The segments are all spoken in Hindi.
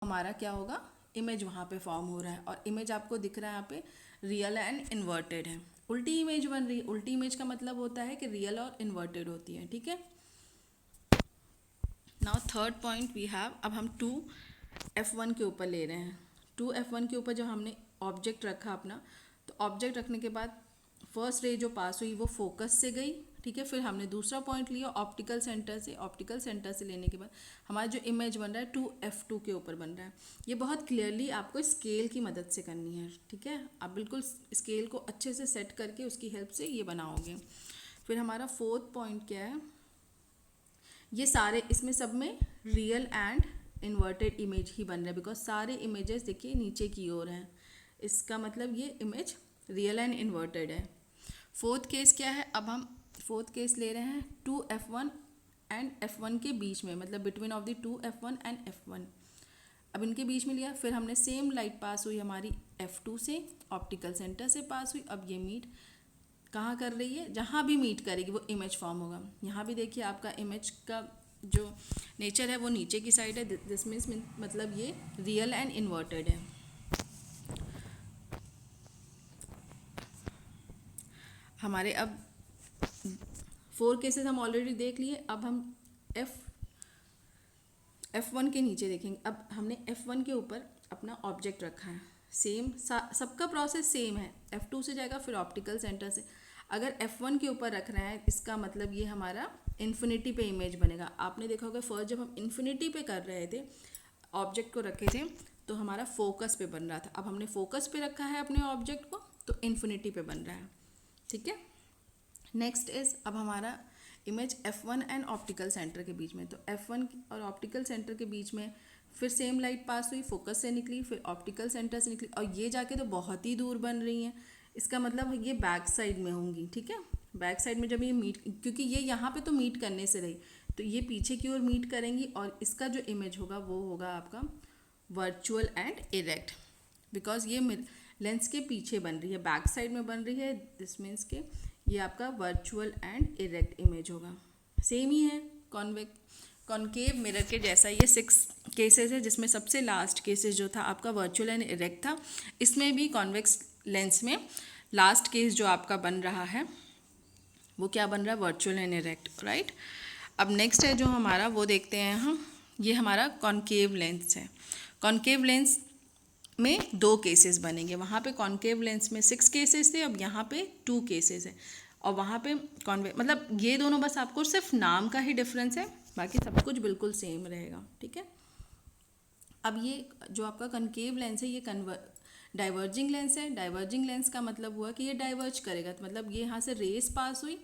हमारा क्या होगा, इमेज वहाँ पे फॉर्म हो रहा है और इमेज आपको दिख रहा है यहाँ पे रियल एंड इन्वर्टेड है। उल्टी इमेज बन रही है। उल्टी इमेज का मतलब होता है कि रियल और इन्वर्टेड होती है, ठीक है। Now third point we have, अब हम 2F1 के ऊपर ले रहे हैं। 2F1 के ऊपर जब हमने ऑब्जेक्ट रखा अपना, तो ऑब्जेक्ट रखने के बाद फर्स्ट रे जो पास हुई वो फोकस से गई, ठीक है। फिर हमने दूसरा पॉइंट लिया ऑप्टिकल सेंटर से। ऑप्टिकल सेंटर से लेने के बाद हमारा जो इमेज बन रहा है 2F2 के ऊपर बन रहा है। ये बहुत क्लियरली आपको स्केल की मदद से करनी है, ठीक है। आप बिल्कुल स्केल को अच्छे से सेट करके उसकी हेल्प से ये बनाओगे। फिर हमारा फोर्थ पॉइंट क्या है, ये सारे इसमें सब में रियल एंड इन्वर्टेड इमेज ही बन रहा है, बिकॉज सारे इमेजेस देखिए नीचे की ओर हैं। इसका मतलब ये इमेज रियल एंड इन्वर्टेड है। फोर्थ केस क्या है, अब हम फोर्थ केस ले रहे हैं 2F1 एंड F1 के बीच में, मतलब between of the 2F1 and F1। अब इनके बीच में लिया, फिर हमने सेम लाइट पास हुई हमारी F2 से, ऑप्टिकल सेंटर से पास हुई। अब ये मीट कहाँ कर रही है, जहाँ भी मीट करेगी वो इमेज फॉर्म होगा। यहाँ भी देखिए आपका इमेज का जो नेचर है वो नीचे की साइड है, दिस मीन्स मतलब ये रियल एंड इन्वर्टेड है। हमारे अब 4 केसेस हम ऑलरेडी देख लिए। अब हम F1 के नीचे देखेंगे। अब हमने F1 के ऊपर अपना ऑब्जेक्ट रखा है, सेम सबका प्रोसेस सेम है। F2 से जाएगा, फिर ऑप्टिकल सेंटर से। अगर F1 के ऊपर रख रहे हैं, इसका मतलब ये हमारा इन्फिनिटी पे इमेज बनेगा। आपने देखा होगा फर्स्ट जब हम इन्फिनिटी पे कर रहे थे, ऑब्जेक्ट को रखे थे, तो हमारा फोकस पे बन रहा था। अब हमने फोकस पे रखा है अपने ऑब्जेक्ट को, तो इन्फिनिटी पे बन रहा है, ठीक है। नेक्स्ट इज, अब हमारा image F1 and optical centre के बीच में, तो F1 और ऑप्टिकल सेंटर के बीच में फिर सेम लाइट पास हुई, फोकस से निकली, फिर ऑप्टिकल सेंटर से निकली, और ये जाके तो बहुत ही दूर बन रही हैं। इसका मतलब ये बैक साइड में होंगी, ठीक है। बैक साइड में जब ये मीट, क्योंकि ये यहाँ पे तो मीट करने से रही, तो ये पीछे की ओर मीट करेंगी, और इसका जो इमेज होगा वो होगा आपका वर्चुअल एंड इरेक्ट, बिकॉज ये लेंस के पीछे बन रही है, बैक साइड में बन रही है। दिस मीन्स के ये आपका वर्चुअल एंड इरेक्ट इमेज होगा। सेम ही है, कॉन्केव मिरर के जैसा। ये 6 केसेस है, जिसमें सबसे लास्ट केसेस जो था आपका वर्चुअल एंड इरेक्ट था। इसमें भी कॉन्वेक्स लेंस में लास्ट केस जो आपका बन रहा है वो क्या बन रहा है, वर्चुअल एंड इरेक्ट, राइट। अब नेक्स्ट है जो हमारा, वो देखते हैं हम। ये हमारा कॉन्केव लेंस है। कॉन्केव लेंस में 2 केसेस बनेंगे। वहाँ पे कॉन्केव लेंस में 6 केसेस थे, अब यहाँ पे 2 केसेस है। और वहाँ पे मतलब ये दोनों बस आपको सिर्फ नाम का ही डिफरेंस है, बाकी सब कुछ बिल्कुल सेम रहेगा, ठीक है। अब ये जो आपका कॉन्केव लेंस है, ये डाइवर्जिंग लेंस है। डाइवर्जिंग लेंस का मतलब हुआ कि ये डाइवर्ज करेगा, तो मतलब ये यहाँ से रेस पास हुई,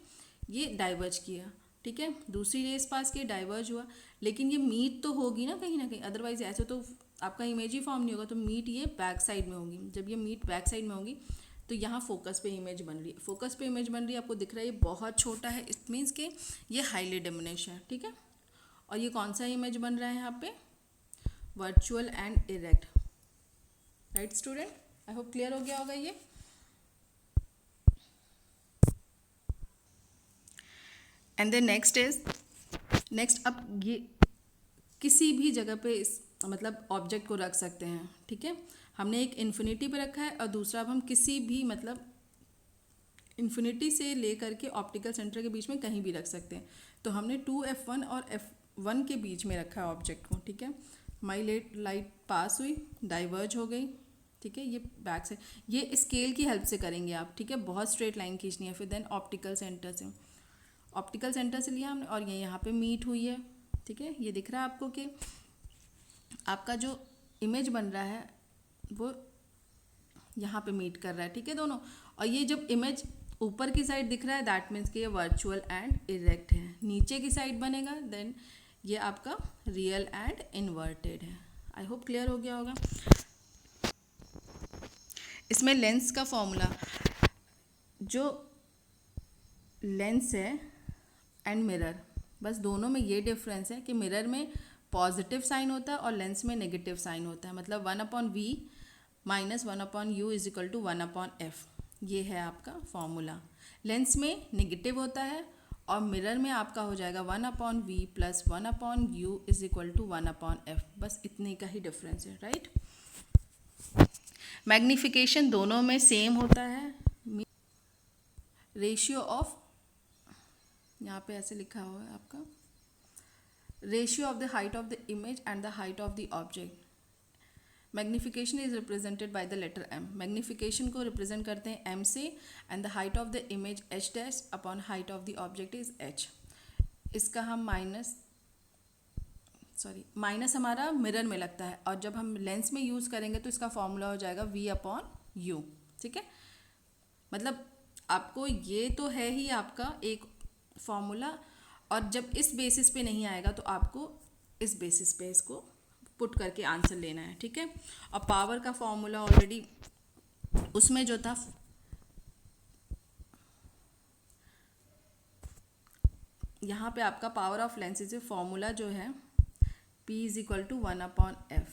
ये डाइवर्ज किया, ठीक है। दूसरी रेस पास की, डाइवर्ज हुआ, लेकिन ये मीट तो होगी ना कहीं, अदरवाइज ऐसे तो आपका इमेज ही फॉर्म नहीं होगा। तो मीट ये बैक साइड में होगी। जब ये मीट बैक साइड में होगी, तो यहाँ फोकस पे इमेज बन रही है। फोकस पे इमेज बन रही है, आपको दिख रहा है ये बहुत छोटा है, इट मीन्स के ये हाईली डिमिनिश है, ठीक है। और ये कौन सा इमेज बन रहा है यहाँ पे, virtual and erect, right student. I hope clear हो गया होगा ये। एंड देन नेक्स्ट अब ये किसी भी जगह पे इस मतलब ऑब्जेक्ट को रख सकते हैं, ठीक है। हमने एक इन्फिनिटी पे रखा है, और दूसरा अब हम किसी भी मतलब इन्फिनिटी से ले करके ऑप्टिकल सेंटर के बीच में कहीं भी रख सकते हैं। तो हमने 2F1 और F1 के बीच में रखा है ऑब्जेक्ट को, ठीक है। हमारी लाइट पास हुई, डाइवर्ज हो गई, ठीक है। ये बैक से, ये स्केल की हेल्प से करेंगे आप, ठीक है। बहुत स्ट्रेट लाइन खींचनी है। फिर देन ऑप्टिकल सेंटर से लिया हमने, और ये यहाँ पे मीट हुई है, ठीक है। ये दिख रहा है आपको कि आपका जो इमेज बन रहा है वो यहाँ पे मीट कर रहा है, ठीक है, दोनों। और ये जब इमेज ऊपर की साइड दिख रहा है, दैट मीन्स कि ये वर्चुअल एंड इरेक्ट है। नीचे की साइड बनेगा, देन ये आपका रियल एंड इन्वर्टेड है। आई होप क्लियर हो गया होगा। इसमें लेंस का फॉर्मूला, जो लेंस है एंड मिरर, बस दोनों में ये डिफरेंस है कि मिरर में पॉजिटिव साइन होता है और लेंस में नेगेटिव साइन होता है। मतलब 1/v minus 1/u is equal to 1/f, ये है आपका फॉर्मूला। लेंस में नेगेटिव होता है और मिरर में आपका हो जाएगा 1/v plus 1/u is equal to 1/f। बस इतने का ही डिफरेंस है, राइट। मैग्नीफिकेशन दोनों में सेम होता है। रेशियो ऑफ, यहाँ पे ऐसे लिखा हुआ है आपका, ratio of the height of the image and the height of the object. Magnification is represented by the letter m। Magnification को रिप्रेजेंट करते हैं m से, and the height of the image h dash upon height of the object is h। इसका हम माइनस हमारा मिरर में लगता है, और जब हम लेंस में यूज़ करेंगे तो इसका फॉर्मूला हो जाएगा v/u। ठीक है, मतलब आपको ये तो है ही आपका एक फॉर्मूला, और जब इस बेसिस पे नहीं आएगा तो आपको इस बेसिस पे इसको पुट करके आंसर लेना है। ठीक है, और पावर का फॉर्मूला ऑलरेडी उसमें जो था, यहाँ पे आपका पावर ऑफ लेंसेज फॉर्मूला जो है P is equal to 1/f।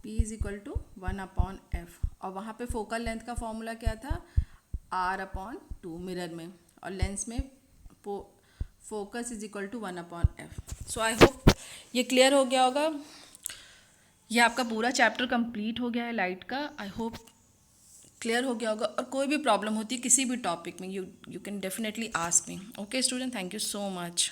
P is equal to 1/f, और वहाँ पे फोकल लेंथ का फॉर्मूला क्या था, R/2 मिरर में, और लेंस में focus is equal to 1/f। So I hope ये क्लियर हो गया होगा। ये आपका पूरा चैप्टर कंप्लीट हो गया है लाइट का। आई होप क्लियर हो गया होगा, और कोई भी प्रॉब्लम होती है किसी भी टॉपिक में, you can definitely ask me. Okay student, thank you so much.